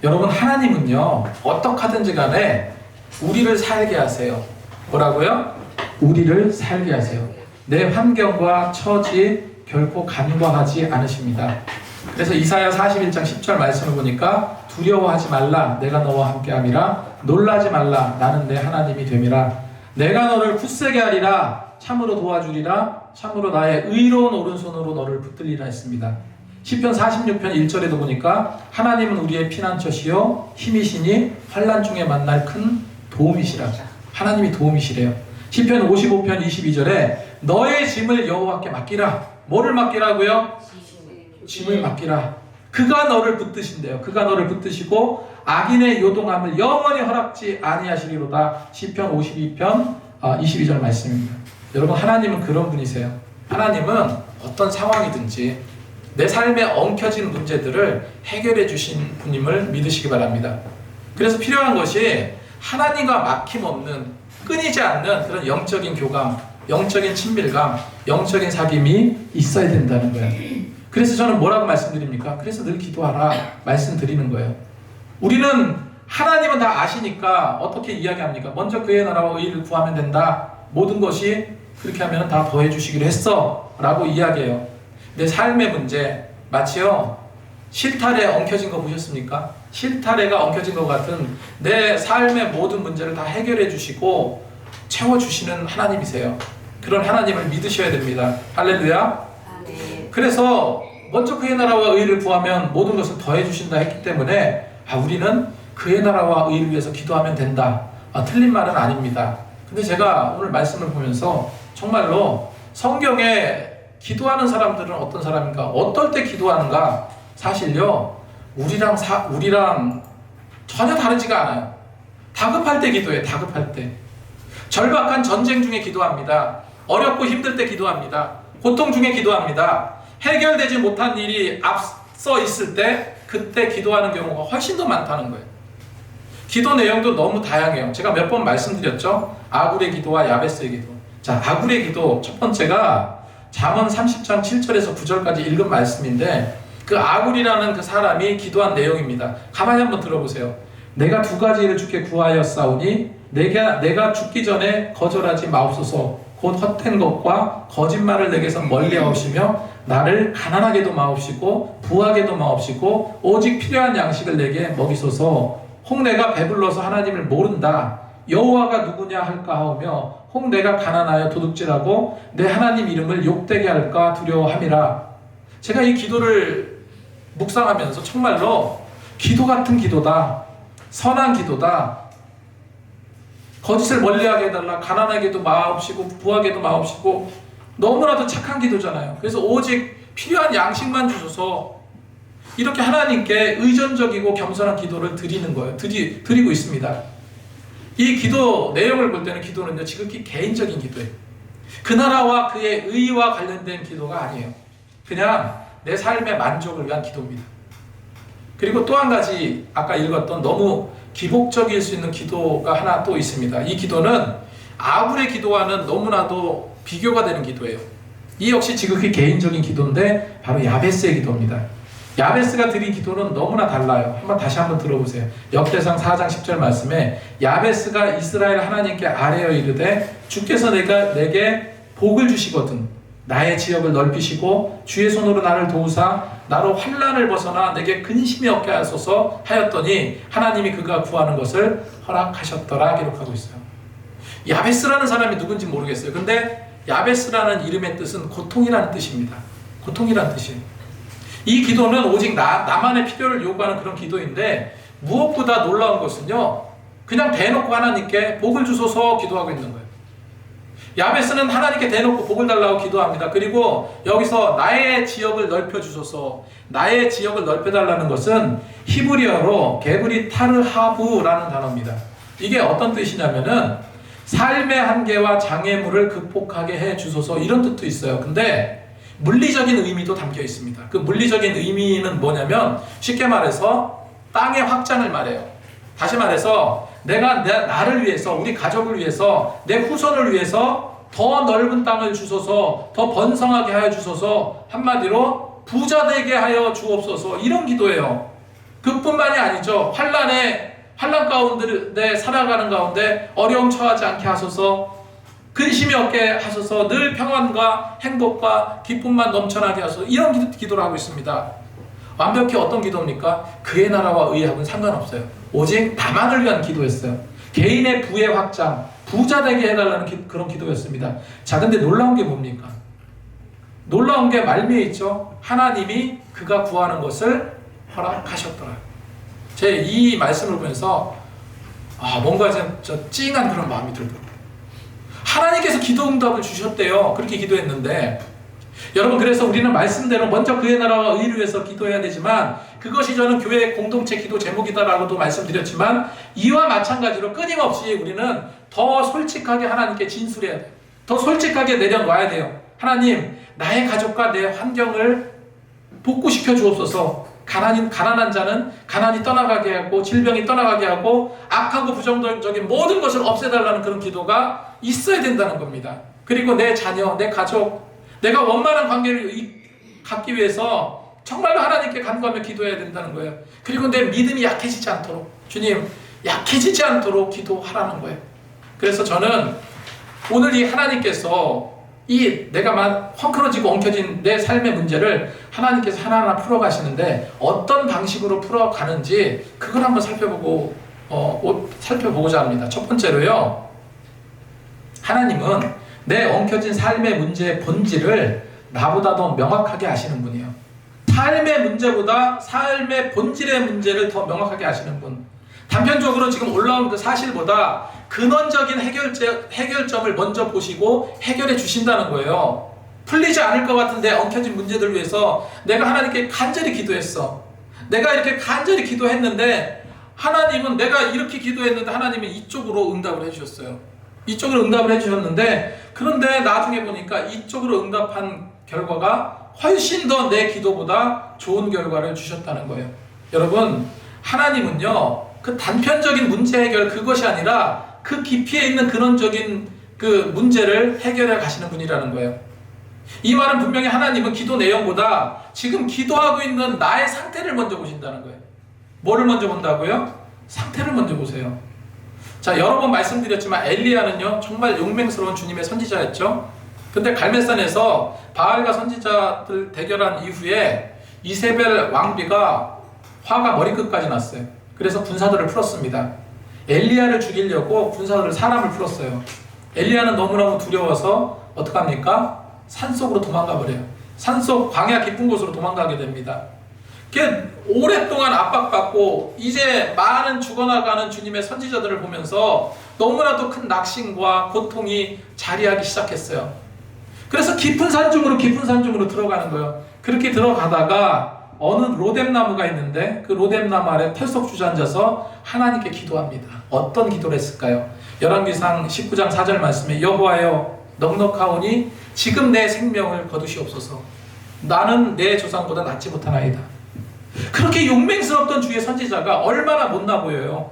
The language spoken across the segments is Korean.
여러분, 하나님은요, 어떡하든지 간에 우리를 살게 하세요. 뭐라고요? 우리를 살게 하세요. 내 환경과 처지 결코 간과하지 않으십니다. 그래서 이사야 41장 10절 말씀을 보니까 두려워하지 말라, 내가 너와 함께함이라. 놀라지 말라, 나는 내 하나님이 됨이라. 내가 너를 굳세게 하리라, 참으로 도와주리라. 참으로 나의 의로운 오른손으로 너를 붙들리라 했습니다. 시편 46편 1절에도 보니까 하나님은 우리의 피난처시요 힘이시니 환난 중에 만날 큰 도움이시라. 하나님이 도움이시래요. 시편 55편 22절에 너의 짐을 여호와께 맡기라. 뭐를 맡기라고요? 짐을 맡기라. 그가 너를 붙드신대요. 그가 너를 붙드시고 악인의 요동함을 영원히 허락지 아니하시리로다. 시편 52편 22절 말씀입니다. 여러분, 하나님은 그런 분이세요. 하나님은 어떤 상황이든지 내 삶에 엉켜진 문제들을 해결해 주신 분임을 믿으시기 바랍니다. 그래서 필요한 것이 하나님과 막힘없는, 끊이지 않는 그런 영적인 교감, 영적인 친밀감, 영적인 사귐이 있어야 된다는 거예요. 그래서 저는 뭐라고 말씀드립니까? 그래서 늘 기도하라 말씀드리는 거예요. 우리는 하나님은 다 아시니까 어떻게 이야기합니까? 먼저 그의 나라와 의를 구하면 된다. 모든 것이 그렇게 하면 다 더해 주시기로 했어 라고 이야기해요. 내 삶의 문제, 마치요 실타래에 엉켜진 거 보셨습니까? 실타래가 엉켜진 것 같은 내 삶의 모든 문제를 다 해결해 주시고 채워주시는 하나님이세요. 그런 하나님을 믿으셔야 됩니다. 할렐루야. 그래서 먼저 그의 나라와 의를 구하면 모든 것을 더해 주신다 했기 때문에 우리는 그의 나라와 의를 위해서 기도하면 된다. 틀린 말은 아닙니다. 근데 제가 오늘 말씀을 보면서 정말로 성경에 기도하는 사람들은 어떤 사람인가, 어떨 때 기도하는가, 사실요 우리랑 전혀 다르지가 않아요. 다급할 때 기도해요. 다급할 때. 절박한 전쟁 중에 기도합니다. 어렵고 힘들 때 기도합니다. 고통 중에 기도합니다. 해결되지 못한 일이 앞서 있을 때 그때 기도하는 경우가 훨씬 더 많다는 거예요. 기도 내용도 너무 다양해요. 제가 몇 번 말씀드렸죠. 아굴의 기도와 야베스의 기도. 자, 아굴의 기도 첫 번째가 잠언 30장 7절에서 9절까지 읽은 말씀인데, 그 아굴이라는 그 사람이 기도한 내용입니다. 가만히 한번 들어보세요. 내가 두 가지를 주께 구하였사오니 내가 죽기 전에 거절하지 마옵소서. 곧 헛된 것과 거짓말을 내게서 멀리 하옵시며 나를 가난하게도 마옵시고 부하게도 마옵시고 오직 필요한 양식을 내게 먹이소서. 혹 내가 배불러서 하나님을 모른다. 여호와가 누구냐 할까 하오며 혹 내가 가난하여 도둑질하고 내 하나님 이름을 욕되게 할까 두려워함이라. 제가 이 기도를 묵상하면서 정말로 기도 같은 기도다. 선한 기도다. 거짓을 멀리하게 해달라. 가난하게도 마옵시고 부하게도 마옵시고 너무나도 착한 기도잖아요. 그래서 오직 필요한 양식만 주셔서 이렇게 하나님께 의존적이고 겸손한 기도를 드리는 거예요. 드리고 있습니다. 이 기도 내용을 볼 때는 기도는요 지극히 개인적인 기도예요. 그 나라와 그의 의와 관련된 기도가 아니에요. 그냥 내 삶의 만족을 위한 기도입니다. 그리고 또 한 가지 아까 읽었던 너무 기복적일 수 있는 기도가 하나 또 있습니다. 이 기도는 아굴의 기도와는 너무나도 비교가 되는 기도예요. 이 역시 지극히 개인적인 기도인데 바로 야베스의 기도입니다. 야베스가 드린 기도는 너무나 달라요. 다시 한번 들어보세요. 역대상 4장 10절 말씀에 야베스가 이스라엘 하나님께 아뢰어 이르되 주께서 내게 복을 주시거든 나의 지역을 넓히시고 주의 손으로 나를 도우사 나로 환난을 벗어나 내게 근심이 없게 하소서 하였더니 하나님이 그가 구하는 것을 허락하셨더라 기록하고 있어요. 야베스라는 사람이 누군지 모르겠어요. 근데 야베스라는 이름의 뜻은 고통이라는 뜻입니다. 고통이라는 뜻이에요. 이 기도는 오직 나만의 필요를 요구하는 그런 기도인데 무엇보다 놀라운 것은요 그냥 대놓고 하나님께 복을 주소서 기도하고 있는 거예요. 야베스는 하나님께 대놓고 복을 달라고 기도합니다. 그리고 여기서 나의 지역을 넓혀주소서, 나의 지역을 넓혀달라는 것은 히브리어로 게브리 타르하부라는 단어입니다. 이게 어떤 뜻이냐면은 삶의 한계와 장애물을 극복하게 해주소서 이런 뜻도 있어요. 근데 물리적인 의미도 담겨 있습니다. 그 물리적인 의미는 뭐냐면 쉽게 말해서 땅의 확장을 말해요. 다시 말해서 내가 나를 위해서, 우리 가족을 위해서, 내 후손을 위해서 더 넓은 땅을 주소서, 더 번성하게 하여 주소서, 한마디로 부자 되게 하여 주옵소서 이런 기도예요. 그뿐만이 아니죠. 환난 가운데 살아가는 가운데 어려움 처하지 않게 하소서, 근심이 없게 하소서, 늘 평안과 행복과 기쁨만 넘쳐나게 하소서, 이런 기도를 하고 있습니다. 완벽히 어떤 기도입니까? 그의 나라와 의하고는 상관없어요. 오직 나만을 위한 기도였어요. 개인의 부의 확장, 부자 되게 해달라는 그런 기도였습니다. 자, 근데 놀라운 게 뭡니까? 놀라운 게 말미에 있죠. 하나님이 그가 구하는 것을 허락하셨더라. 제 이 말씀을 보면서 뭔가 저 찡한 그런 마음이 들더라고요. 하나님께서 기도 응답을 주셨대요. 그렇게 기도했는데, 여러분, 그래서 우리는 말씀대로 먼저 그의 나라와 의를 위해서 기도해야 되지만, 그것이 저는 교회 공동체 기도 제목이다라고도 말씀드렸지만, 이와 마찬가지로 끊임없이 우리는 더 솔직하게 하나님께 진술해야 돼요. 더 솔직하게 내려놔야 돼요. 하나님, 나의 가족과 내 환경을 복구시켜 주옵소서. 가난한 자는 가난이 떠나가게 하고, 질병이 떠나가게 하고, 악하고 부정적인 모든 것을 없애달라는 그런 기도가 있어야 된다는 겁니다. 그리고 내 자녀, 내 가족, 내가 원만한 관계를 갖기 위해서 정말로 하나님께 간구하며 기도해야 된다는 거예요. 그리고 내 믿음이 약해지지 않도록, 주님, 약해지지 않도록 기도하라는 거예요. 그래서 저는 오늘 이 하나님께서 내가 헝클어지고 엉켜진 내 삶의 문제를 하나님께서 하나하나 풀어가시는데, 어떤 방식으로 풀어가는지 그걸 한번 살펴보고자 합니다. 첫 번째로요, 하나님은 내 엉켜진 삶의 문제의 본질을 나보다 더 명확하게 아시는 분이에요. 삶의 문제보다 삶의 본질의 문제를 더 명확하게 아시는 분. 단편적으로 지금 올라온 그 사실보다 근원적인 해결점을 먼저 보시고 해결해 주신다는 거예요. 풀리지 않을 것 같은데 엉켜진 문제들을 위해서 내가 하나님께 간절히 기도했어. 내가 이렇게 간절히 기도했는데, 하나님은 내가 이렇게 기도했는데 하나님은 이쪽으로 응답을 해주셨어요. 이쪽으로 응답을 해주셨는데, 그런데 나중에 보니까 이쪽으로 응답한 결과가 훨씬 더 내 기도보다 좋은 결과를 주셨다는 거예요. 여러분, 하나님은요, 그 단편적인 문제 해결, 그것이 아니라 그 깊이에 있는 근원적인 그 문제를 해결해 가시는 분이라는 거예요. 이 말은 분명히 하나님은 기도 내용보다 지금 기도하고 있는 나의 상태를 먼저 보신다는 거예요. 뭐를 먼저 본다고요? 상태를 먼저 보세요. 자, 여러 번 말씀드렸지만 엘리야는요, 정말 용맹스러운 주님의 선지자였죠. 근데 갈멜산에서 바알과 선지자들 대결한 이후에 이세벨 왕비가 화가 머리끝까지 났어요. 그래서 군사들을 풀었습니다. 엘리야를 죽이려고 군사들을 사람을 풀었어요. 엘리야는 너무너무 두려워서 어떡합니까? 산속으로 도망가 버려요. 산속 광야 깊은 곳으로 도망가게 됩니다. 오랫동안 압박받고 이제 많은 죽어나가는 주님의 선지자들을 보면서 너무나도 큰 낙심과 고통이 자리하기 시작했어요. 그래서 깊은 산중으로 들어가는 거예요. 그렇게 들어가다가 어느 로뎀나무가 있는데, 그 로뎀나무 아래 털썩 주저앉아서 하나님께 기도합니다. 어떤 기도를 했을까요? 열왕기상 19장 4절 말씀에, 여호와여, 넉넉하오니 지금 내 생명을 거두시옵소서. 나는 내 조상보다 낫지 못하나이다. 그렇게 용맹스럽던 주의 선지자가 얼마나 못나 보여요.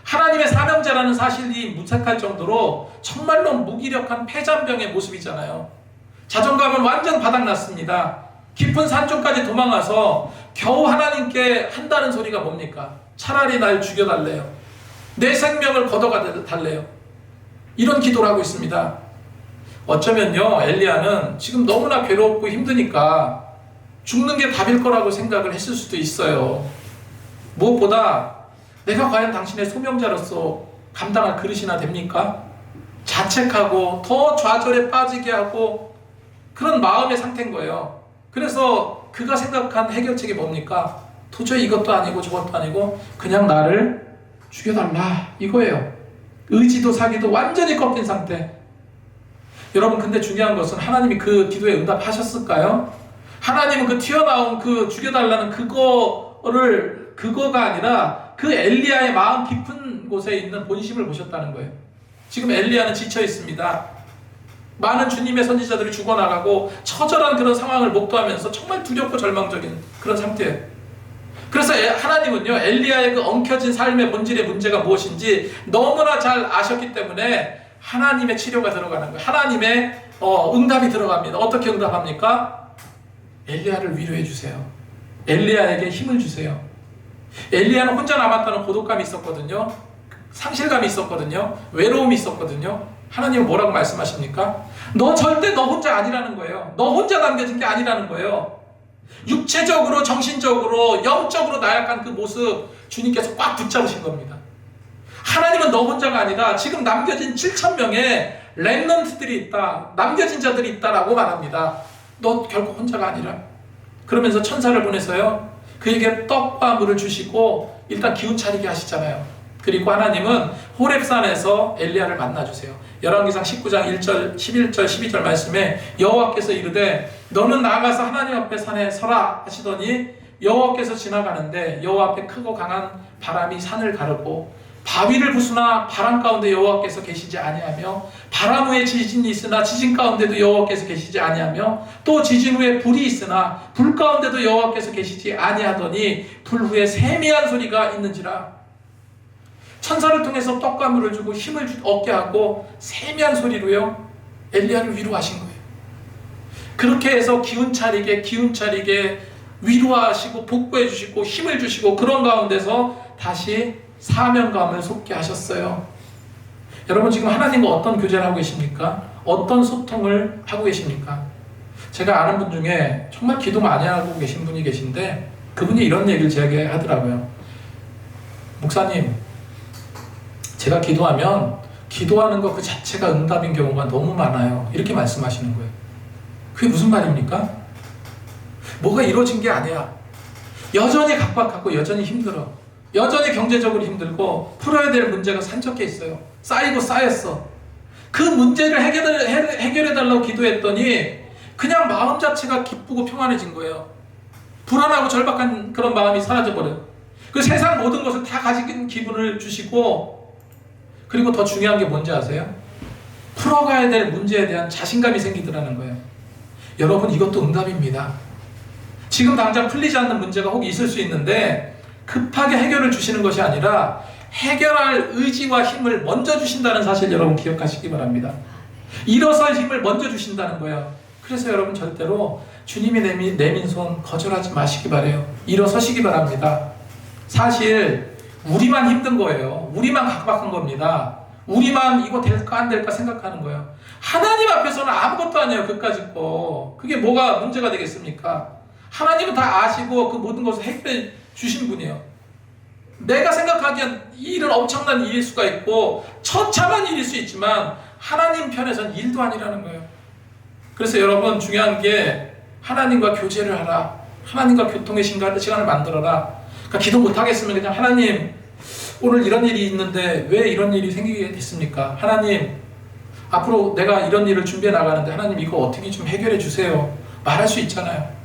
하나님의 사명자라는 사실이 무색할 정도로 정말로 무기력한 패잔병의 모습이잖아요. 자존감은 완전 바닥났습니다. 깊은 산중까지 도망가서 겨우 하나님께 한다는 소리가 뭡니까? 차라리 날 죽여달래요. 내 생명을 걷어가달래요. 이런 기도를 하고 있습니다. 어쩌면요, 엘리야는 지금 너무나 괴롭고 힘드니까 죽는 게 답일 거라고 생각을 했을 수도 있어요. 무엇보다 내가 과연 당신의 소명자로서 감당할 그릇이나 됩니까? 자책하고 더 좌절에 빠지게 하고 그런 마음의 상태인 거예요. 그래서 그가 생각한 해결책이 뭡니까? 도저히 이것도 아니고 저것도 아니고 그냥 나를 죽여달라, 이거예요. 의지도 사기도 완전히 꺾인 상태. 여러분, 근데 중요한 것은 하나님이 그 기도에 응답하셨을까요? 하나님은 그 튀어나온 그 죽여달라는 그거가 아니라 그 엘리야의 마음 깊은 곳에 있는 본심을 보셨다는 거예요. 지금 엘리야는 지쳐 있습니다. 많은 주님의 선지자들이 죽어나가고 처절한 그런 상황을 목도하면서 정말 두렵고 절망적인 그런 상태예요. 그래서 하나님은요, 엘리야의 그 엉켜진 삶의 본질의 문제가 무엇인지 너무나 잘 아셨기 때문에 하나님의 치료가 들어가는 거예요. 하나님의 응답이 들어갑니다. 어떻게 응답합니까? 엘리야를 위로해 주세요. 엘리야에게 힘을 주세요. 엘리야는 혼자 남았다는 고독감이 있었거든요. 상실감이 있었거든요. 외로움이 있었거든요. 하나님은 뭐라고 말씀하십니까? 너 절대 너 혼자 아니라는 거예요. 너 혼자 남겨진 게 아니라는 거예요. 육체적으로, 정신적으로, 영적으로 나약한 그 모습 주님께서 꽉 붙잡으신 겁니다. 하나님은 너 혼자가 아니라 지금 남겨진 7,000명의 렘넌트들이 있다, 남겨진 자들이 있다라고 말합니다. 너 결코 혼자가 아니라. 그러면서 천사를 보내서요, 그에게 떡과 물을 주시고 일단 기운 차리게 하시잖아요. 그리고 하나님은 호렙산에서 엘리야를 만나주세요. 열왕기상 19장 1절, 11절, 12절 말씀에 여호와께서 이르되 너는 나아가서 하나님 앞에 산에 서라 하시더니 여호와께서 지나가는데 여호와 앞에 크고 강한 바람이 산을 가르고 바위를 부수나 바람 가운데 여호와께서 계시지 아니하며 바람 후에 지진이 있으나 지진 가운데도 여호와께서 계시지 아니하며 또 지진 후에 불이 있으나 불 가운데도 여호와께서 계시지 아니하더니 불 후에 세미한 소리가 있는지라. 천사를 통해서 떡과 물을 주고 힘을 얻게 하고 세미한 소리로요 엘리야를 위로하신 거예요. 그렇게 해서 기운 차리게 위로하시고 복구해 주시고 힘을 주시고 그런 가운데서 다시 사명감을 솟게 하셨어요. 여러분 지금 하나님과 어떤 교제를 하고 계십니까? 어떤 소통을 하고 계십니까? 제가 아는 분 중에 정말 기도 많이 하고 계신 분이 계신데 그분이 이런 얘기를 제게 하더라고요. 목사님, 제가 기도하면 기도하는 것 그 자체가 응답인 경우가 너무 많아요. 이렇게 말씀하시는 거예요. 그게 무슨 말입니까? 뭐가 이루어진 게 아니야. 여전히 각박하고 여전히 힘들어. 여전히 경제적으로 힘들고 풀어야 될 문제가 산적해 있어요. 쌓이고 쌓였어. 그 문제를 해결해달라고 기도했더니 그냥 마음 자체가 기쁘고 평안해진 거예요. 불안하고 절박한 그런 마음이 사라져버려요. 그 세상 모든 것을 다 가진 기분을 주시고, 그리고 더 중요한 게 뭔지 아세요? 풀어가야 될 문제에 대한 자신감이 생기더라는 거예요. 여러분 이것도 응답입니다. 지금 당장 풀리지 않는 문제가 혹 있을 수 있는데 급하게 해결을 주시는 것이 아니라 해결할 의지와 힘을 먼저 주신다는 사실 여러분 기억하시기 바랍니다. 일어설 힘을 먼저 주신다는 거예요. 그래서 여러분 절대로 주님이 내민 손 거절하지 마시기 바래요. 일어서시기 바랍니다. 사실 우리만 힘든 거예요. 우리만 각박한 겁니다. 우리만 이거 될까 안 될까 생각하는 거예요. 하나님 앞에서는 아무것도 아니에요. 그까짓 거. 그게 뭐가 문제가 되겠습니까? 하나님은 다 아시고 그 모든 것을 해결해 주신 분이에요. 내가 생각하기엔 이 일은 엄청난 일일 수가 있고 처참한 일일 수 있지만 하나님 편에서는 일도 아니라는 거예요. 그래서 여러분 중요한 게 하나님과 교제를 하라. 하나님과 교통의 시간을 만들어라. 그러니까 기도 못하겠으면 그냥 하나님 오늘 이런 일이 있는데 왜 이런 일이 생기게 됐습니까? 하나님 앞으로 내가 이런 일을 준비해 나가는데 하나님 이거 어떻게 좀 해결해 주세요. 말할 수 있잖아요.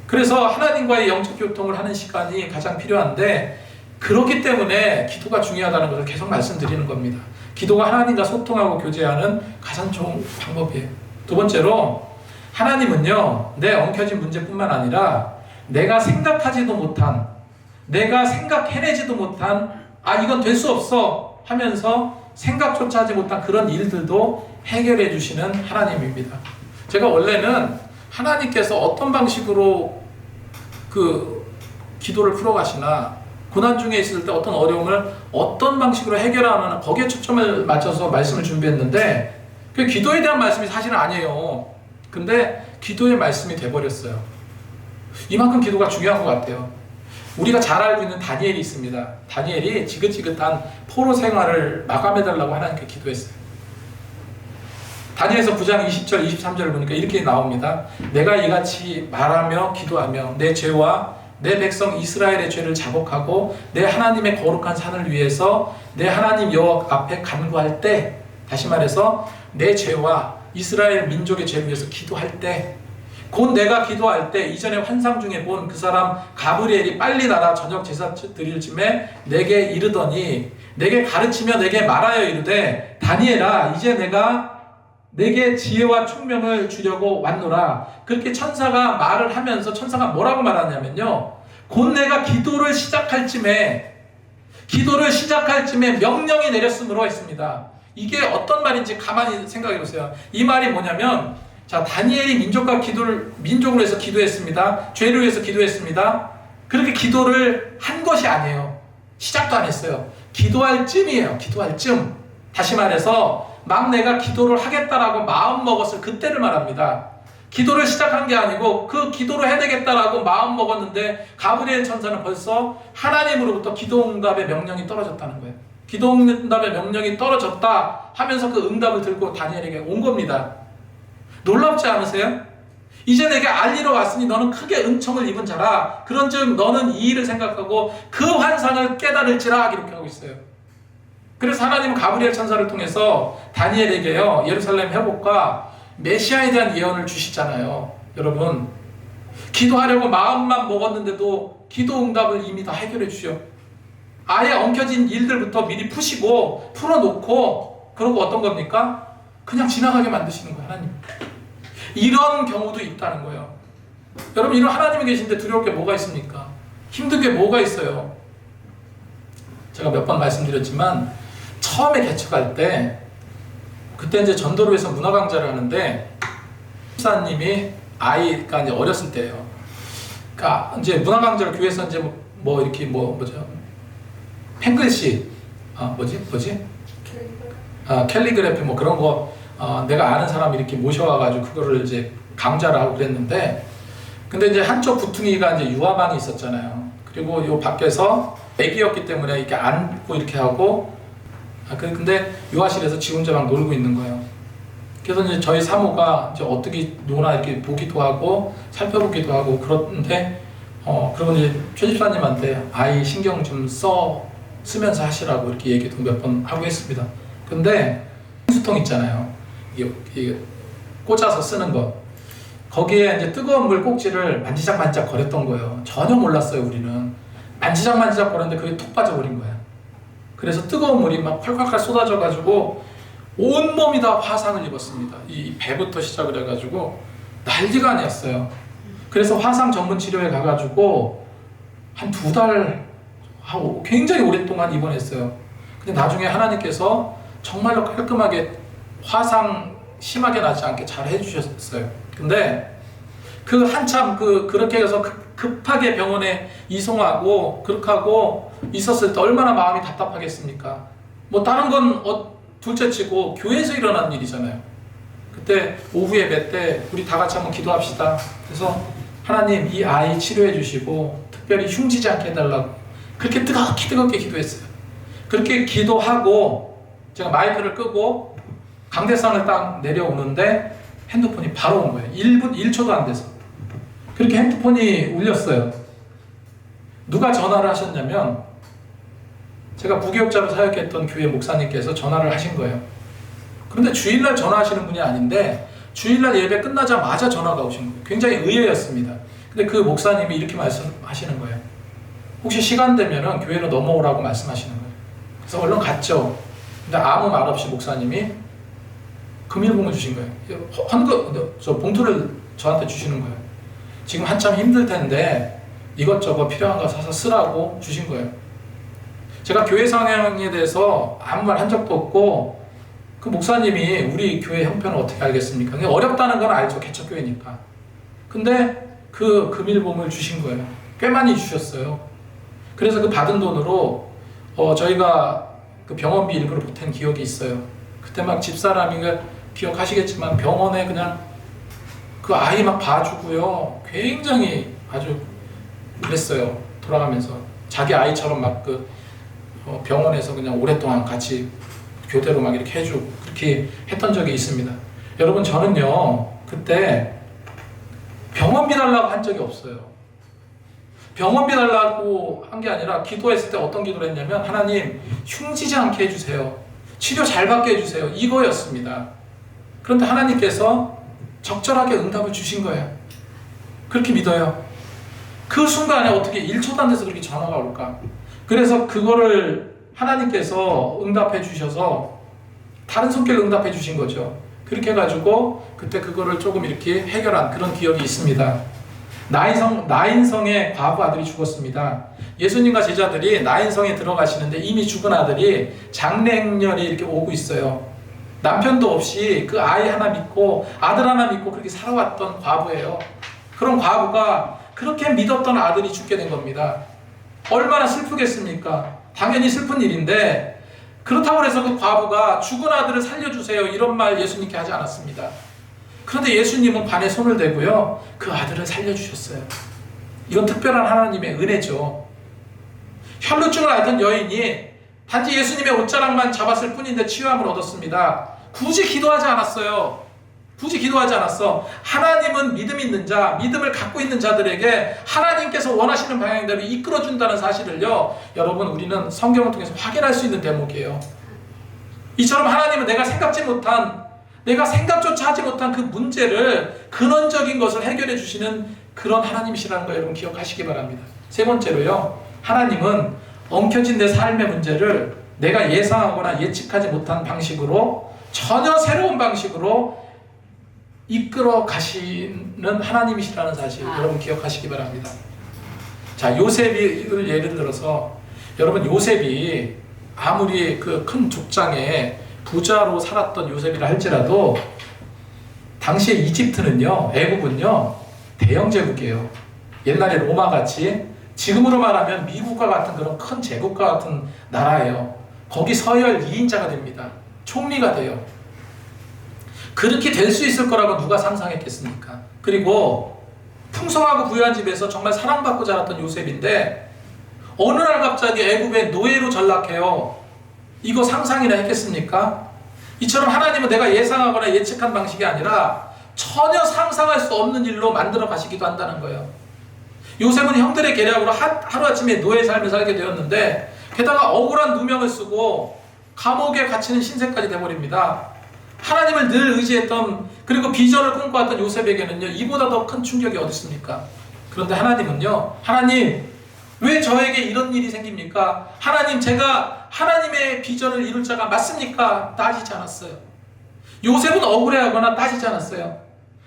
그래서 하나님과의 영적 교통을 하는 시간이 가장 필요한데 그렇기 때문에 기도가 중요하다는 것을 계속 말씀드리는 겁니다. 기도가 하나님과 소통하고 교제하는 가장 좋은 방법이에요. 두 번째로 하나님은요 내 엉켜진 문제뿐만 아니라 내가 생각하지도 못한, 내가 생각해내지도 못한 이건 될 수 없어 하면서 생각조차 하지 못한 그런 일들도 해결해 주시는 하나님입니다. 제가 원래는 하나님께서 어떤 방식으로 그 기도를 풀어가시나, 고난 중에 있을 때 어떤 어려움을 어떤 방식으로 해결하나 거기에 초점을 맞춰서 말씀을 준비했는데 그 기도에 대한 말씀이 사실은 아니에요. 근데 기도의 말씀이 돼버렸어요. 이만큼 기도가 중요한 것 같아요. 우리가 잘 알고 있는 다니엘이 있습니다. 다니엘이 지긋지긋한 포로 생활을 마감해달라고 하나님께 기도했어요. 다니엘서 9장 20절 23절을 보니까 이렇게 나옵니다. 내가 이같이 말하며 기도하며 내 죄와 내 백성 이스라엘의 죄를 자복하고 내 하나님의 거룩한 산을 위해서 내 하나님 여호와 앞에 간구할 때, 다시 말해서 내 죄와 이스라엘 민족의 죄를 위해서 기도할 때, 곧 내가 기도할 때 이전에 환상 중에 본 그 사람 가브리엘이 빨리 나라 저녁 제사 드릴 쯤에 내게 이르더니 내게 가르치며 내게 말하여 이르되 다니엘아 이제 내가 내게 지혜와 총명을 주려고 왔노라. 그렇게 천사가 말을 하면서 천사가 뭐라고 말하냐면요, 곧 내가 기도를 시작할 쯤에 명령이 내렸으므로 했습니다. 이게 어떤 말인지 가만히 생각해 보세요. 이 말이 뭐냐면, 자, 다니엘이 민족으로 해서 기도했습니다. 죄를 위해서 기도했습니다. 그렇게 기도를 한 것이 아니에요. 시작도 안 했어요. 기도할 쯤이에요. 기도할 쯤. 다시 말해서 막 내가 기도를 하겠다라고 마음 먹었을 그때를 말합니다. 기도를 시작한 게 아니고 그 기도를 해야 되겠다라고 마음 먹었는데 가브리엘 천사는 벌써 하나님으로부터 기도 응답의 명령이 떨어졌다는 거예요. 기도 응답의 명령이 떨어졌다 하면서 그 응답을 들고 다니엘에게 온 겁니다. 놀랍지 않으세요? 이제 내게 알리러 왔으니 너는 크게 은총을 입은 자라. 그런즉 너는 이 일을 생각하고 그 환상을 깨달을지라. 이렇게 하고 있어요. 그래서 하나님은 가브리엘 천사를 통해서 다니엘에게요, 예루살렘 회복과 메시아에 대한 예언을 주시잖아요. 여러분, 기도하려고 마음만 먹었는데도 기도 응답을 이미 다 해결해 주셔. 아예 엉켜진 일들부터 미리 푸시고 풀어놓고, 그러고 어떤 겁니까? 그냥 지나가게 만드시는 거예요. 하나님. 이런 경우도 있다는 거예요. 여러분, 이런 하나님이 계신데 두려울 게 뭐가 있습니까? 힘든 게 뭐가 있어요? 제가 몇 번 말씀드렸지만 처음에 개척할 때, 그때 이제 전도로에서 문화 강좌를 하는데 목사님이 아이가 이제 어렸을 때예요. 그러니까 이제 문화 강좌를 교회에서 이제 뭐 이렇게 뭐죠? 펜글씨, 캘리그래피 뭐 그런 거 내가 아는 사람 이렇게 모셔와가지고 그거를 이제 강좌를 하고 그랬는데, 근데 이제 한쪽 부퉁이가 이제 유아방이 있었잖아요. 그리고 요 밖에서 애기였기 때문에 이렇게 안고 이렇게 하고, 근데 유아실에서 지 혼자 막 놀고 있는 거예요. 그래서 이제 저희 사모가 이제 어떻게 노나 이렇게 보기도 하고 살펴보기도 하고 그런데, 그러고 이제 최 집사님한테 아이 신경 좀 쓰면서 하시라고 이렇게 얘기도 몇 번 하고 했습니다. 근데 수통 있잖아요. 이게 꽂아서 쓰는 거. 거기에 이제 뜨거운 물 꼭지를 만지작만지작 거렸던 거예요. 전혀 몰랐어요, 우리는. 만지작만지작 거렸는데 그게 톡 빠져버린 거예요. 그래서 뜨거운 물이 막 콸콸콸 쏟아져가지고 온몸이 다 화상을 입었습니다. 이 배부터 시작을 해가지고 난리가 아니었어요. 그래서 화상 전문 치료에 가가지고 한 2달, 굉장히 오랫동안 입원했어요. 근데 나중에 하나님께서 정말로 깔끔하게 화상 심하게 나지 않게 잘 해주셨어요. 근데 그 한참 그렇게 해서 급하게 병원에 이송하고 그렇게 하고 있었을 때 얼마나 마음이 답답하겠습니까? 뭐 다른 건 둘째치고 교회에서 일어난 일이잖아요. 그때 오후 예배 때 우리 다 같이 한번 기도합시다. 그래서 하나님 이 아이 치료해 주시고 특별히 흉지지 않게 해달라고 그렇게 뜨겁게 기도했어요. 그렇게 기도하고 제가 마이크를 끄고 강대상을 딱 내려오는데 핸드폰이 바로 온 거예요. 1초도 안 돼서. 그렇게 핸드폰이 울렸어요. 누가 전화를 하셨냐면 제가 부교육자로 사역했던 교회 목사님께서 전화를 하신 거예요. 그런데 주일날 전화하시는 분이 아닌데 주일날 예배 끝나자마자 전화가 오신 거예요. 굉장히 의외였습니다. 근데 그 목사님이 이렇게 말씀하시는 거예요. 혹시 시간 되면은 교회로 넘어오라고 말씀하시는 거예요. 그래서 얼른 갔죠. 근데 아무 말 없이 목사님이 금일봉을 주신 거예요. 저 봉투를 저한테 주시는 거예요. 지금 한참 힘들 텐데 이것저것 필요한 거 사서 쓰라고 주신 거예요. 제가 교회 상황에 대해서 아무 말 한 적도 없고 그 목사님이 우리 교회 형편을 어떻게 알겠습니까? 그냥 어렵다는 건 알죠. 개척교회니까. 근데 그 금일봉을 주신 거예요. 꽤 많이 주셨어요. 그래서 그 받은 돈으로 저희가 그 병원비 일부러 보탠 기억이 있어요. 그때 막 집사람이 기억하시겠지만 병원에 그냥 그 아이 막 봐주고요. 굉장히 아주 그랬어요. 돌아가면서 자기 아이처럼 막 그 병원에서 그냥 오랫동안 같이 교대로 막 이렇게 해주고 그렇게 했던 적이 있습니다. 여러분 저는요 그때 병원비 달라고 한 적이 없어요. 병원비 달라고 한 게 아니라 기도했을 때 어떤 기도를 했냐면 하나님 흉지지 않게 해주세요. 치료 잘 받게 해주세요. 이거였습니다. 그런데 하나님께서 적절하게 응답을 주신 거예요. 그렇게 믿어요. 그 순간에 어떻게 1초도 안 돼서 그렇게 전화가 올까? 그래서 그거를 하나님께서 응답해 주셔서 다른 손길로 응답해 주신 거죠. 그렇게 해가지고 그때 그거를 조금 이렇게 해결한 그런 기억이 있습니다. 나인성의 과부 아들이 죽었습니다. 예수님과 제자들이 나인성에 들어가시는데 이미 죽은 아들이 장례행렬이 이렇게 오고 있어요. 남편도 없이 그 아이 하나 믿고 아들 하나 믿고 그렇게 살아왔던 과부예요. 그런 과부가 그렇게 믿었던 아들이 죽게 된 겁니다. 얼마나 슬프겠습니까? 당연히 슬픈 일인데 그렇다고 해서 그 과부가 죽은 아들을 살려주세요 이런 말 예수님께 하지 않았습니다. 그런데 예수님은 반에 손을 대고요 그 아들을 살려주셨어요. 이건 특별한 하나님의 은혜죠. 혈루증을 앓던 여인이 단지 예수님의 옷자락만 잡았을 뿐인데 치유함을 얻었습니다. 굳이 기도하지 않았어요. 굳이 기도하지 않았어. 하나님은 믿음 있는 자, 믿음을 갖고 있는 자들에게 하나님께서 원하시는 방향대로 이끌어준다는 사실을요 여러분 우리는 성경을 통해서 확인할 수 있는 대목이에요. 이처럼 하나님은 내가 생각지 못한, 내가 생각조차 하지 못한 그 문제를 근원적인 것을 해결해 주시는 그런 하나님이시라는 거 여러분 기억하시기 바랍니다. 세 번째로요, 하나님은 엉켜진 내 삶의 문제를 내가 예상하거나 예측하지 못한 방식으로 전혀 새로운 방식으로 이끌어 가시는 하나님이시라는 사실 여러분 기억하시기 바랍니다. 자, 요셉을 예를 들어서 여러분 요셉이 아무리 그 큰 족장에 부자로 살았던 요셉이라 할지라도 당시에 이집트는요, 애국은요 대영 제국이에요. 옛날에 로마같이 지금으로 말하면 미국과 같은 그런 큰 제국과 같은 나라예요. 거기 서열 2인자가 됩니다. 총리가 돼요. 그렇게 될 수 있을 거라고 누가 상상했겠습니까? 그리고 풍성하고 부유한 집에서 정말 사랑받고 자랐던 요셉인데 어느 날 갑자기 애굽의 노예로 전락해요. 이거 상상이나 했겠습니까? 이처럼 하나님은 내가 예상하거나 예측한 방식이 아니라 전혀 상상할 수 없는 일로 만들어 가시기도 한다는 거예요. 요셉은 형들의 계략으로 하루아침에 노예 삶을 살게 되었는데 게다가 억울한 누명을 쓰고 감옥에 갇히는 신세까지 돼버립니다. 하나님을 늘 의지했던, 그리고 비전을 꿈꿔왔던 요셉에게는요 이보다 더 큰 충격이 어디 있습니까? 그런데 하나님은요, 하나님 왜 저에게 이런 일이 생깁니까? 하나님, 제가 하나님의 비전을 이룰 자가 맞습니까? 따지지 않았어요. 요셉은 억울해하거나 따지지 않았어요.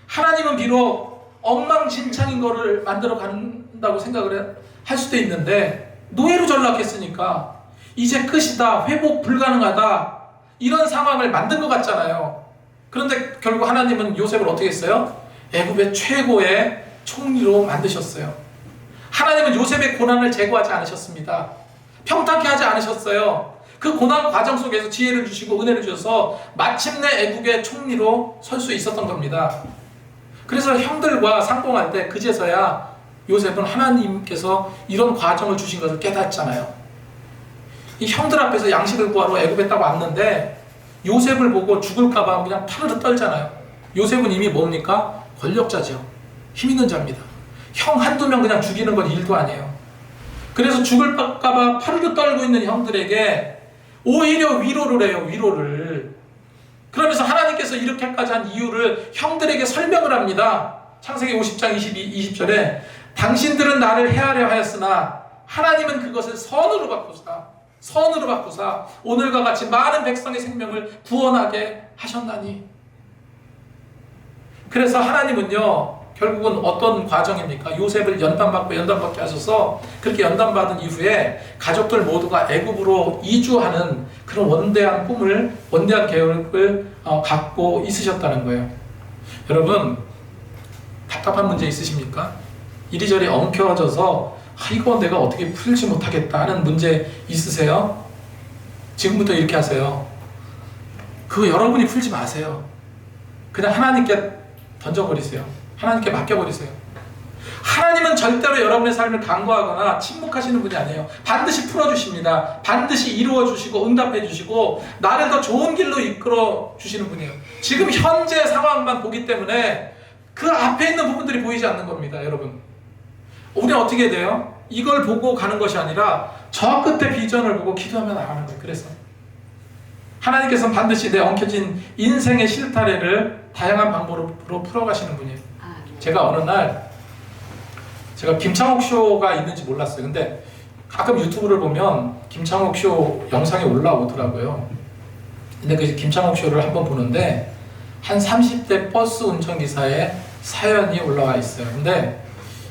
하나님은 비록 엉망진창인 거를 만들어 간다고 생각을 할 수도 있는데 노예로 전락했으니까 이제 끝이다, 회복 불가능하다, 이런 상황을 만든 것 같잖아요. 그런데 결국 하나님은 요셉을 어떻게 했어요? 애굽의 최고의 총리로 만드셨어요. 하나님은 요셉의 고난을 제거하지 않으셨습니다. 평탄케 하지 않으셨어요. 그 고난 과정 속에서 지혜를 주시고 은혜를 주셔서 마침내 애국의 총리로 설 수 있었던 겁니다. 그래서 형들과 상봉할 때 그제서야 요셉은 하나님께서 이런 과정을 주신 것을 깨닫잖아요. 이 형들 앞에서 양식을 구하러 애굽에 딱 왔는데 요셉을 보고 죽을까봐 그냥 파르르 떨잖아요. 요셉은 이미 뭡니까? 권력자죠. 힘 있는 자입니다. 형 한두 명 그냥 죽이는 건 일도 아니에요. 그래서 죽을까봐 파르르 떨고 있는 형들에게 오히려 위로를 해요. 위로를. 그러면서 하나님께서 이렇게까지 한 이유를 형들에게 설명을 합니다. 창세기 50장 20절에 당신들은 나를 해하려 하였으나 하나님은 그것을 선으로 바꾸사 오늘과 같이 많은 백성의 생명을 구원하게 하셨나니. 그래서 하나님은요 결국은 어떤 과정입니까? 요셉을 연단받게 하셔서 그렇게 연단받은 이후에 가족들 모두가 애굽으로 이주하는 그런 원대한 꿈을, 원대한 계획을 갖고 있으셨다는 거예요. 여러분, 답답한 문제 있으십니까? 이리저리 엉켜져서 이거 내가 어떻게 풀지 못하겠다 하는 문제 있으세요? 지금부터 이렇게 하세요. 그거 여러분이 풀지 마세요. 그냥 하나님께 던져버리세요. 하나님께 맡겨버리세요. 하나님은 절대로 여러분의 삶을 간과하거나 침묵하시는 분이 아니에요. 반드시 풀어주십니다. 반드시 이루어주시고 응답해주시고 나를 더 좋은 길로 이끌어주시는 분이에요. 지금 현재 상황만 보기 때문에 그 앞에 있는 부분들이 보이지 않는 겁니다. 여러분, 우리는 어떻게 돼요? 이걸 보고 가는 것이 아니라 저 끝에 비전을 보고 기도하며 나가는 거예요. 그래서 하나님께서는 반드시 내 엉켜진 인생의 실타래를 다양한 방법으로 풀어가시는 분이에요. 제가 어느 날, 제가 김창옥 쇼가 있는지 몰랐어요. 근데 가끔 유튜브를 보면 김창옥 쇼 영상이 올라오더라고요. 근데 그 김창옥 쇼를 한번 보는데 한 30대 버스 운전기사의 사연이 올라와 있어요. 근데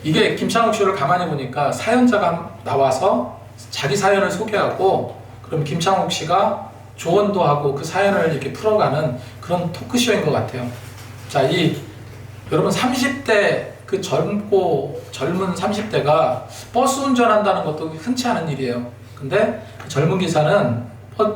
이게 김창옥 쇼를 가만히 보니까 사연자가 나와서 자기 사연을 소개하고 그럼 김창옥 씨가 조언도 하고 그 사연을 이렇게 풀어가는 그런 토크쇼인 것 같아요. 자, 여러분 30대 그 젊은 30대가 버스 운전한다는 것도 흔치 않은 일이에요. 근데 그 젊은 기사는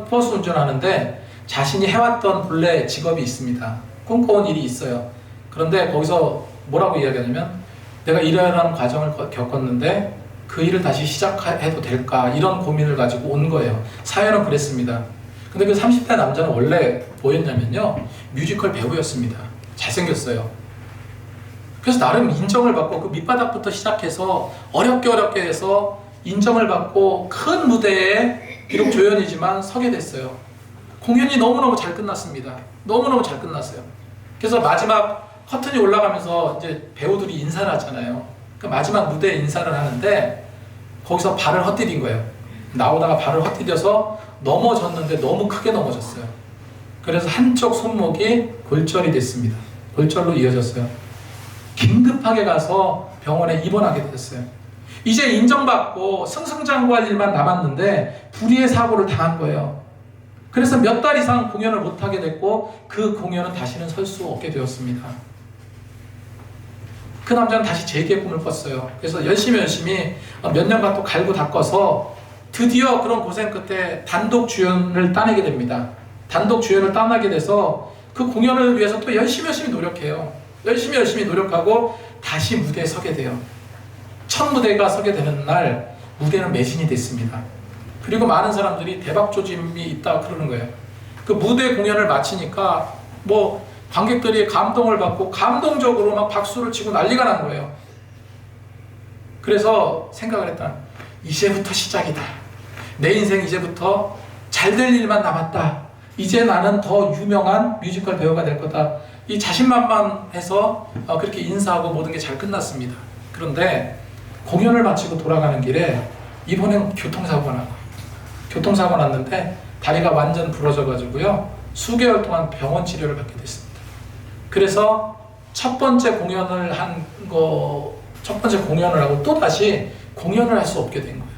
버스 운전하는데 자신이 해왔던 본래 직업이 있습니다. 꿈꿔온 일이 있어요. 그런데 거기서 뭐라고 이야기하냐면 내가 이러한 과정을 겪었는데 그 일을 다시 시작해도 될까 이런 고민을 가지고 온 거예요. 사연은 그랬습니다. 근데 그 30대 남자는 원래 뭐였냐면요, 뮤지컬 배우였습니다. 잘생겼어요. 그래서 나름 인정을 받고 그 밑바닥부터 시작해서 어렵게 해서 인정을 받고 큰 무대에 비록 조연이지만 서게 됐어요. 공연이 너무너무 잘 끝났습니다. 너무너무 잘 끝났어요. 그래서 마지막 커튼이 올라가면서 이제 배우들이 인사를 하잖아요. 그 마지막 무대에 인사를 하는데 거기서 발을 헛디딘 거예요. 나오다가 발을 헛디뎌서 넘어졌는데 너무 크게 넘어졌어요. 그래서 한쪽 손목이 골절이 됐습니다. 골절로 이어졌어요. 긴급하게 가서 병원에 입원하게 됐어요. 이제 인정받고 승승장구할 일만 남았는데 불의의 사고를 당한 거예요. 그래서 몇 달 이상 공연을 못하게 됐고 그 공연은 다시는 설 수 없게 되었습니다. 그 남자는 다시 재기의 꿈을 꿨어요. 그래서 열심히 몇 년간 또 갈고 닦아서 드디어 그런 고생 끝에 단독 주연을 따내게 됩니다. 단독 주연을 따내게 돼서 그 공연을 위해서 또 열심히 노력해요. 열심히 노력하고 다시 무대에 서게 돼요. 첫 무대가 서게 되는 날 무대는 매진이 됐습니다. 그리고 많은 사람들이 대박 조짐이 있다 그러는 거예요. 그 무대 공연을 마치니까 뭐 관객들이 감동을 받고 감동적으로 막 박수를 치고 난리가 난 거예요. 그래서 생각을 했다. 이제부터 시작이다. 내 인생 이제부터 잘 될 일만 남았다. 이제 나는 더 유명한 뮤지컬 배우가 될 거다. 이 자신만만해서 그렇게 인사하고 모든 게 잘 끝났습니다. 그런데 공연을 마치고 돌아가는 길에 이번엔 교통사고가 났는데 다리가 완전 부러져 가지고요, 수개월 동안 병원 치료를 받게 됐습니다. 그래서 첫 번째 공연을 하고 또 다시 공연을 할 수 없게 된 거예요.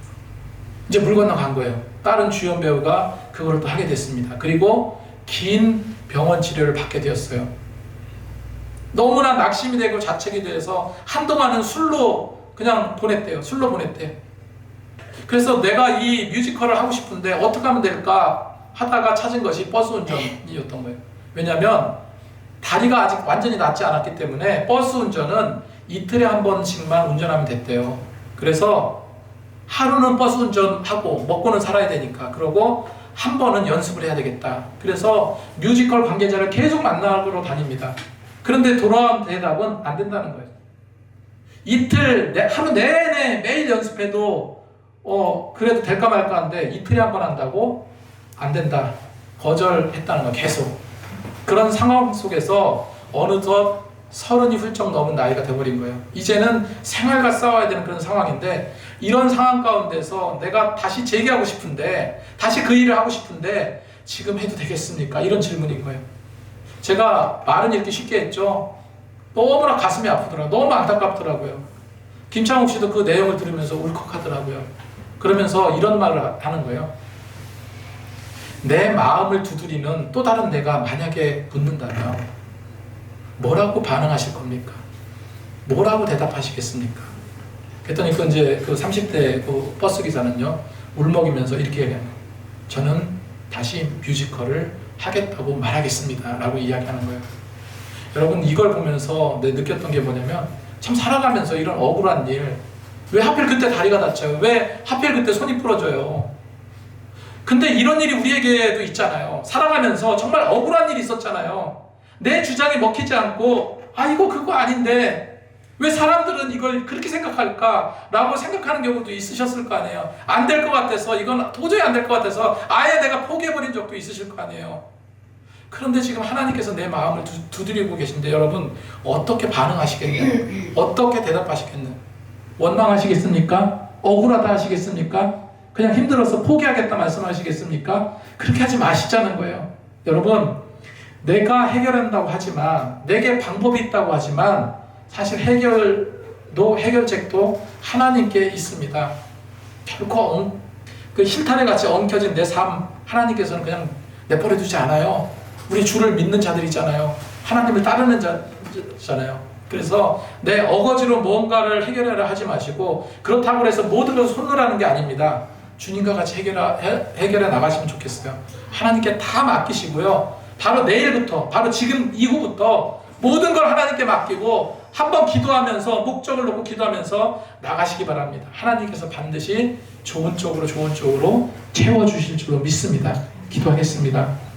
이제 물 건너간 거예요. 다른 주연 배우가 그거를 또 하게 됐습니다. 그리고 긴 병원 치료를 받게 되었어요. 너무나 낙심이 되고 자책이 돼서 한동안은 술로 그냥 보냈대요. 술로 보냈대요. 그래서 내가 이 뮤지컬을 하고 싶은데 어떻게 하면 될까 하다가 찾은 것이 버스 운전이었던 거예요. 왜냐하면 다리가 아직 완전히 낫지 않았기 때문에 버스 운전은 이틀에 한 번씩만 운전하면 됐대요. 그래서 하루는 버스 운전하고 먹고는 살아야 되니까, 그러고 한 번은 연습을 해야 되겠다. 그래서 뮤지컬 관계자를 계속 만나러 다닙니다. 그런데 돌아온 대답은 안 된다는 거예요. 하루 내내 매일 연습해도 그래도 될까 말까 하는데 이틀에 한 번 한다고? 안 된다. 거절했다는 거예요. 계속. 그런 상황 속에서 어느덧 30이 훌쩍 넘은 나이가 돼버린 거예요. 이제는 생활과 싸워야 되는 그런 상황인데, 이런 상황 가운데서 내가 다시 재기하고 싶은데, 다시 그 일을 하고 싶은데 지금 해도 되겠습니까? 이런 질문인 거예요. 제가 말은 이렇게 쉽게 했죠. 너무나 가슴이 아프더라고요. 너무 안타깝더라고요. 김창욱 씨도 그 내용을 들으면서 울컥하더라고요. 그러면서 이런 말을 하는 거예요. 내 마음을 두드리는 또 다른 내가 만약에 붙는다면 뭐라고 반응하실 겁니까? 뭐라고 대답하시겠습니까? 그랬더니 그 30대 그 버스 기사는요, 울먹이면서 이렇게 얘기합니다. 저는 다시 뮤지컬을 하겠다고 말하겠습니다. 라고 이야기하는 거예요. 여러분, 이걸 보면서 느꼈던 게 뭐냐면, 참 살아가면서 이런 억울한 일, 왜 하필 그때 다리가 다쳐요? 왜 하필 그때 손이 부러져요? 근데 이런 일이 우리에게도 있잖아요. 살아가면서 정말 억울한 일이 있었잖아요. 내 주장이 먹히지 않고, 이거 그거 아닌데 왜 사람들은 이걸 그렇게 생각할까? 라고 생각하는 경우도 있으셨을 거 아니에요. 안 될 것 같아서, 이건 도저히 안 될 것 같아서 아예 내가 포기해버린 적도 있으실 거 아니에요. 그런데 지금 하나님께서 내 마음을 두드리고 계신데, 여러분 어떻게 반응하시겠냐? 어떻게 대답하시겠냐? 원망하시겠습니까? 억울하다 하시겠습니까? 그냥 힘들어서 포기하겠다 말씀하시겠습니까? 그렇게 하지 마시자는 거예요. 여러분, 내가 해결한다고 하지만, 내게 방법이 있다고 하지만, 사실 해결책도 하나님께 있습니다. 결코 그 실타래 같이 엉켜진 내 삶, 하나님께서는 그냥 내버려 두지 않아요. 우리 주를 믿는 자들이잖아요. 하나님을 따르는 자잖아요. 그래서 내 어거지로 뭔가를 해결하려 하지 마시고, 그렇다고 해서 모든 것을 손놓으라는 게 아닙니다. 주님과 같이 해결해 나가시면 좋겠어요. 하나님께 다 맡기시고요. 바로 내일부터, 바로 지금 이후부터 모든 걸 하나님께 맡기고 한번 기도하면서, 목적을 놓고 기도하면서 나가시기 바랍니다. 하나님께서 반드시 좋은 쪽으로 채워주실 줄로 믿습니다. 기도하겠습니다.